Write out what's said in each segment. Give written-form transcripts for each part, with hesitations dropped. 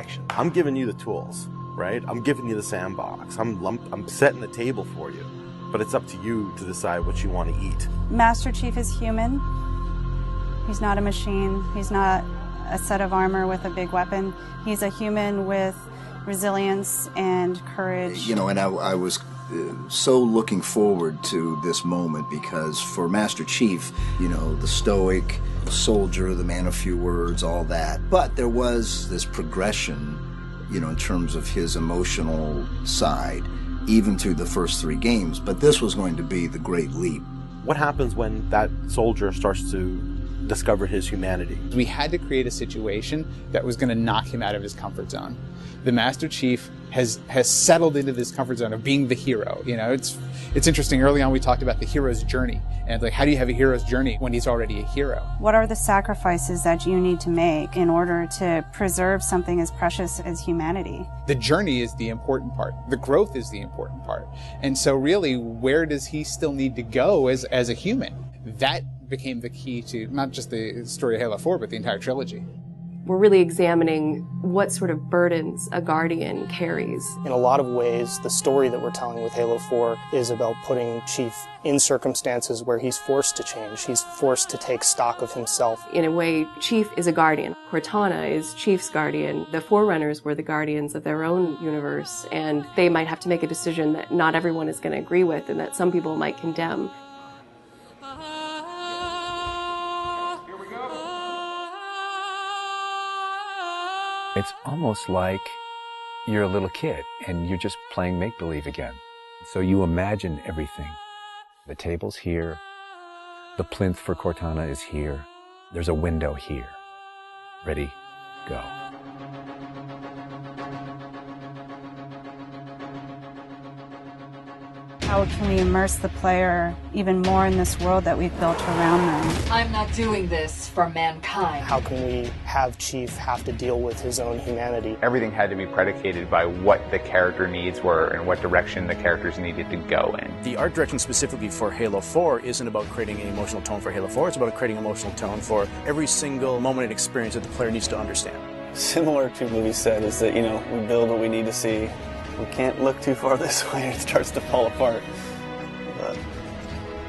action. I'm giving you the tools, right? I'm giving you the sandbox. I'm setting the table for you. But it's up to you to decide what you want to eat. Master Chief is human. He's not a machine. He's not a set of armor with a big weapon. He's a human with resilience and courage. You know, and I was so looking forward to this moment because for Master Chief, you know, the stoic soldier, the man of few words, all that. But there was this progression, you know, in terms of his emotional side, even through the first 3 games. But this was going to be the great leap. What happens when that soldier starts to discover his humanity? We had to create a situation that was going to knock him out of his comfort zone. The Master Chief has settled into this comfort zone of being the hero. You know, it's interesting. Early on, we talked about the hero's journey, and like, how do you have a hero's journey when he's already a hero? What are the sacrifices that you need to make in order to preserve something as precious as humanity? The journey is the important part. The growth is the important part. And so really, where does he still need to go as a human? That became the key to not just the story of Halo 4, but the entire trilogy. We're really examining what sort of burdens a Guardian carries. In a lot of ways, the story that we're telling with Halo 4 is about putting Chief in circumstances where he's forced to change. He's forced to take stock of himself. In a way, Chief is a Guardian. Cortana is Chief's Guardian. The Forerunners were the Guardians of their own universe, and they might have to make a decision that not everyone is going to agree with and that some people might condemn. It's almost like you're a little kid and you're just playing make-believe again. So you imagine everything. The table's here. The plinth for Cortana is here. There's a window here. Ready, go. How can we immerse the player even more in this world that we've built around them? I'm not doing this for mankind. How can we have Chief have to deal with his own humanity? Everything had to be predicated by what the character needs were and what direction the characters needed to go in. The art direction specifically for Halo 4 isn't about creating an emotional tone for Halo 4, it's about creating an emotional tone for every single moment and experience that the player needs to understand. Similar to what we said is that, you know, we build what we need to see. We can't look too far this way, it starts to fall apart.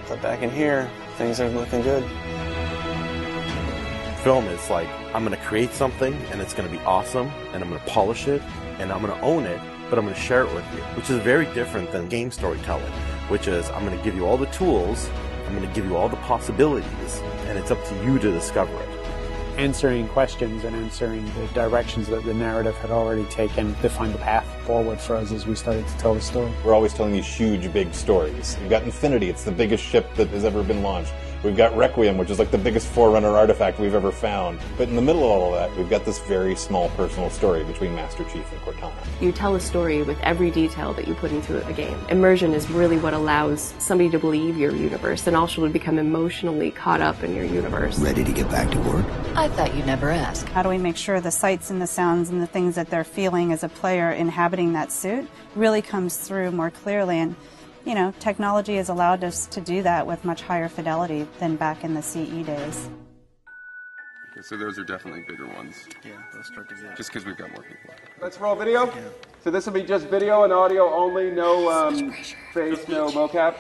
But back in here, things are looking good. Film is like, I'm going to create something and it's going to be awesome and I'm going to polish it and I'm going to own it, but I'm going to share it with you, which is very different than game storytelling, which is I'm going to give you all the tools, I'm going to give you all the possibilities, and it's up to you to discover it. Answering questions and answering the directions that the narrative had already taken defined the path forward for us as we started to tell the story. We're always telling these huge, big stories. We've got Infinity, it's the biggest ship that has ever been launched. We've got Requiem, which is like the biggest Forerunner artifact we've ever found. But in the middle of all of that, we've got this very small personal story between Master Chief and Cortana. You tell a story with every detail that you put into a game. Immersion is really what allows somebody to believe your universe and also to become emotionally caught up in your universe. Ready to get back to work? I thought you'd never ask. How do we make sure the sights and the sounds and the things that they're feeling as a player inhabiting that suit really comes through more clearly? And you know, technology has allowed us to do that with much higher fidelity than back in the CE days. Okay, so those are definitely bigger ones. Yeah, those start to get. Just because we've got more people. Let's roll video. Yeah. So this will be just video and audio only, no face, no mocap.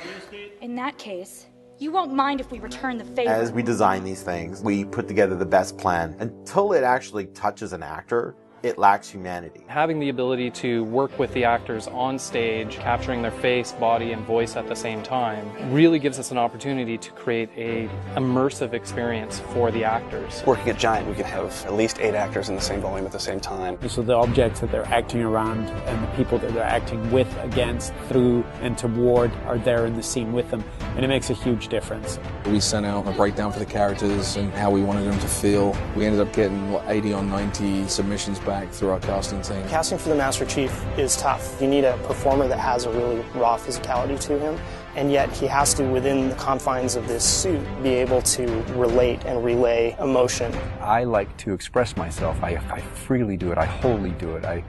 In that case, you won't mind if we return the favor. As we design these things, we put together the best plan. Until it actually touches an actor, it lacks humanity. Having the ability to work with the actors on stage, capturing their face, body, and voice at the same time, really gives us an opportunity to create an immersive experience for the actors. Working at Giant, we could have at least 8 actors in the same volume at the same time. So the objects that they're acting around and the people that they're acting with, against, through, and toward are there in the scene with them, and it makes a huge difference. We sent out a breakdown for the characters and how we wanted them to feel. We ended up getting 80 or 90 submissions back through our casting team. Casting for the Master Chief is tough. You need a performer that has a really raw physicality to him, and yet he has to, within the confines of this suit, be able to relate and relay emotion. I like to express myself. I freely do it. I wholly do it. I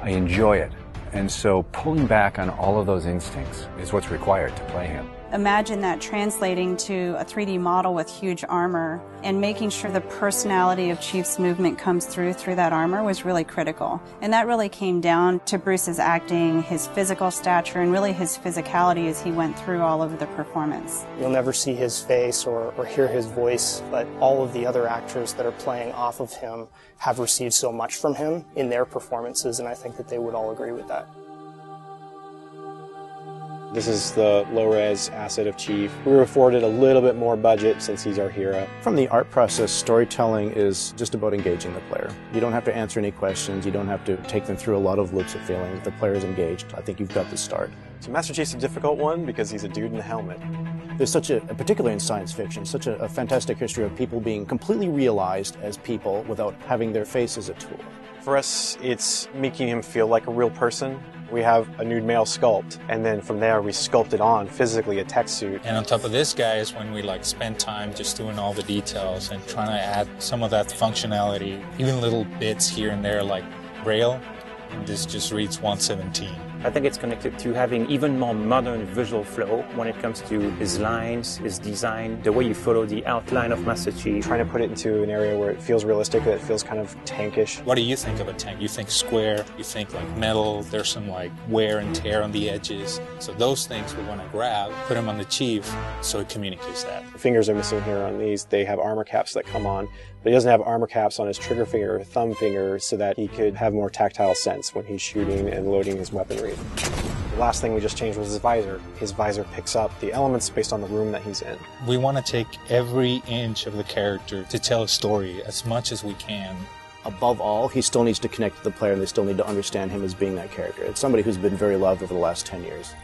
enjoy it. And so pulling back on all of those instincts is what's required to play him. Imagine that translating to a 3D model with huge armor, and making sure the personality of Chief's movement comes through that armor was really critical. And that really came down to Bruce's acting, his physical stature, and really his physicality as he went through all of the performance. You'll never see his face or hear his voice, but all of the other actors that are playing off of him have received so much from him in their performances, and I think that they would all agree with that. This is the low-res asset of Chief. We were afforded a little bit more budget since he's our hero. From the art process, storytelling is just about engaging the player. You don't have to answer any questions. You don't have to take them through a lot of loops of feeling. The player is engaged. I think you've got the start. So Master Chief's a difficult one because he's a dude in a helmet. There's such a, particularly in science fiction, such a fantastic history of people being completely realized as people without having their face as a tool. For us, it's making him feel like a real person. We have a nude male sculpt, and then from there we sculpt it on physically, a tech suit. And on top of this guy is when we spend time just doing all the details and trying to add some of that functionality, even little bits here and there like Braille, and this just reads 117. I think it's connected to having even more modern visual flow when it comes to his lines, his design, the way you follow the outline of Master Chief. Trying to put it into an area where it feels realistic, that it feels kind of tankish. What do you think of a tank? You think square, you think metal, there's some wear and tear on the edges. So those things we want to grab, put them on the Chief so it communicates that. The fingers are missing here on these. They have armor caps that come on, but he doesn't have armor caps on his trigger finger or thumb finger so that he could have more tactile sense when he's shooting and loading his weaponry. The last thing we just changed was his visor. His visor picks up the elements based on the room that he's in. We want to take every inch of the character to tell a story as much as we can. Above all, he still needs to connect to the player, and they still need to understand him as being that character. It's somebody who's been very loved over the last 10 years.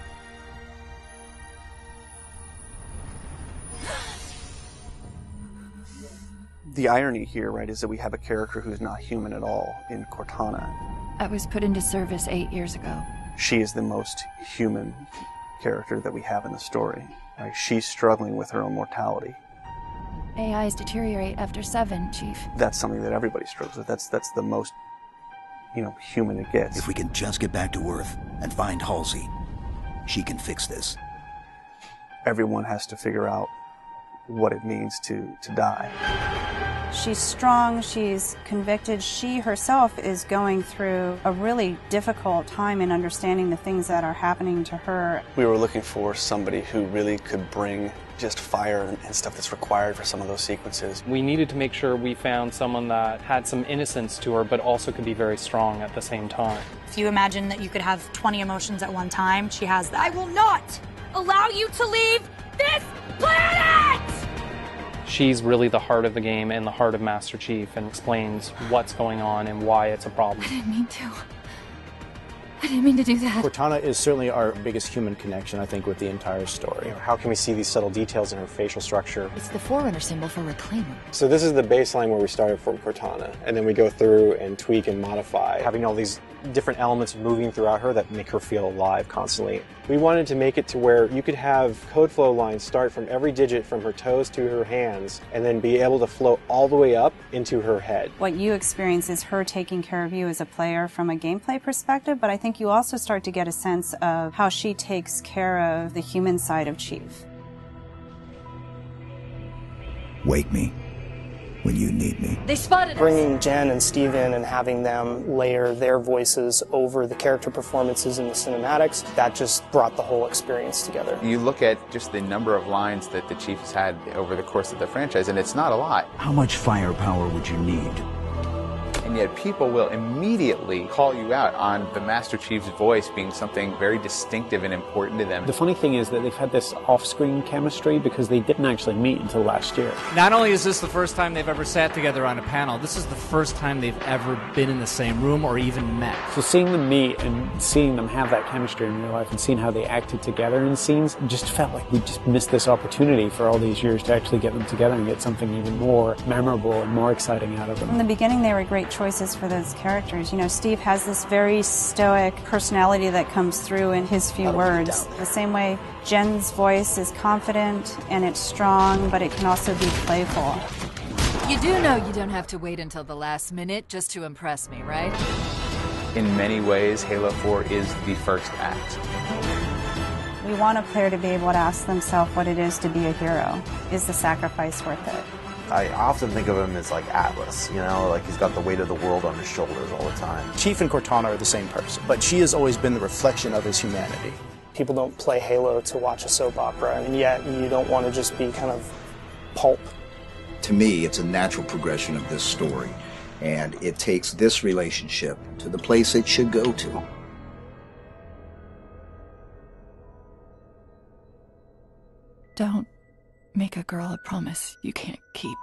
The irony here, right, is that we have a character who's not human at all in Cortana. I was put into service 8 years ago. She is the most human character that we have in the story. Right? She's struggling with her own mortality. AIs deteriorate after 7, Chief. That's something that everybody struggles with. That's the most, human it gets. If we can just get back to Earth and find Halsey, she can fix this. Everyone has to figure out what it means to die. She's strong, she's convicted. She herself is going through a really difficult time in understanding the things that are happening to her. We were looking for somebody who really could bring just fire and stuff that's required for some of those sequences. We needed to make sure we found someone that had some innocence to her, but also could be very strong at the same time. If you imagine that you could have 20 emotions at one time, she has that. I will not allow you to leave this planet! She's really the heart of the game and the heart of Master Chief, and explains what's going on and why it's a problem. I didn't mean to. I didn't mean to do that. Cortana is certainly our biggest human connection, I think, with the entire story. How can we see these subtle details in her facial structure? It's the Forerunner symbol for Reclaimer. So this is the baseline where we started from Cortana, and then we go through and tweak and modify, having all these different elements moving throughout her that make her feel alive constantly. We wanted to make it to where you could have code flow lines start from every digit from her toes to her hands, and then be able to flow all the way up into her head. What you experience is her taking care of you as a player from a gameplay perspective, but I think you also start to get a sense of how she takes care of the human side of Chief. Wake me when you need me. They spotted us. Bringing Jen and Steve in and having them layer their voices over the character performances in the cinematics, that just brought the whole experience together. You look at just the number of lines that the Chief has had over the course of the franchise, and it's not a lot. How much firepower would you need? And yet people will immediately call you out on the Master Chief's voice being something very distinctive and important to them. The funny thing is that they've had this off-screen chemistry because they didn't actually meet until last year. Not only is this the first time they've ever sat together on a panel, this is the first time they've ever been in the same room or even met. So seeing them meet and seeing them have that chemistry in real life and seeing how they acted together in scenes, just felt like we just missed this opportunity for all these years to actually get them together and get something even more memorable and more exciting out of them. In the beginning, they were great choices for those characters. Steve has this very stoic personality that comes through in his few words. The same way Jen's voice is confident and it's strong, but it can also be playful. You do know you don't have to wait until the last minute just to impress me, right? In many ways, Halo 4 is the first act. We want a player to be able to ask themselves what it is to be a hero. Is the sacrifice worth it? I often think of him as like Atlas, you know, like he's got the weight of the world on his shoulders all the time. Chief and Cortana are the same person, but she has always been the reflection of his humanity. People don't play Halo to watch a soap opera, and yet you don't want to just be kind of pulp. To me, it's a natural progression of this story, and it takes this relationship to the place it should go to. Don't make a girl a promise you can't keep.